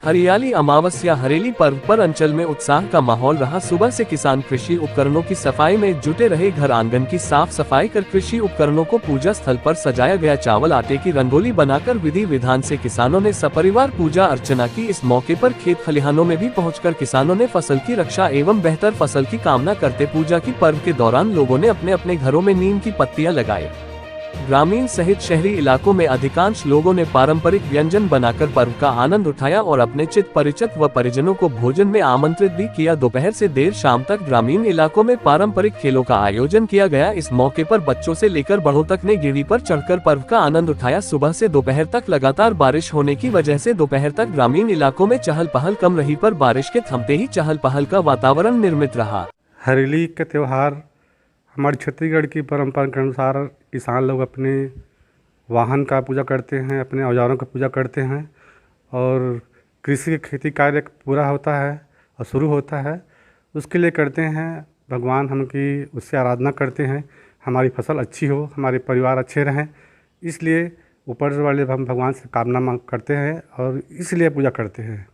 हरियाली अमावस्या हरेली पर्व पर अंचल में उत्साह का माहौल रहा। सुबह से किसान कृषि उपकरणों की सफाई में जुटे रहे। घर आंगन की साफ सफाई कर कृषि उपकरणों को पूजा स्थल पर सजाया गया। चावल आटे की रंगोली बनाकर विधि विधान से किसानों ने सपरिवार पूजा अर्चना की। इस मौके पर खेत खलिहानों में भी पहुंचकर किसानों ने फसल की रक्षा एवं बेहतर फसल की कामना करते पूजा की। पर्व के दौरान लोगों ने अपने अपने घरों में नीम की पत्तियां लगाए। ग्रामीण सहित शहरी इलाकों में अधिकांश लोगों ने पारंपरिक व्यंजन बनाकर पर्व का आनंद उठाया और अपने चित परिचित व परिजनों को भोजन में आमंत्रित भी किया। दोपहर से देर शाम तक ग्रामीण इलाकों में पारंपरिक खेलों का आयोजन किया गया। इस मौके पर बच्चों से लेकर बड़ों तक ने गेड़ी पर चढ़कर पर्व का आनंद उठाया। सुबह से दोपहर तक लगातार बारिश होने की वजह से दोपहर तक ग्रामीण इलाकों में चहल पहल कम रही, पर बारिश के थमते ही चहल पहल का वातावरण निर्मित रहा। हरेली का त्यौहार हमारे छत्तीसगढ़ की परंपरा के अनुसार किसान लोग अपने वाहन का पूजा करते हैं, अपने औजारों का पूजा करते हैं और कृषि खेती कार्य पूरा होता है और शुरू होता है, उसके लिए करते हैं। भगवान हम की उससे आराधना करते हैं, हमारी फसल अच्छी हो, हमारे परिवार अच्छे रहें, इसलिए ऊपर वाले हम भगवान से कामना मांग करते हैं और इसलिए पूजा करते हैं।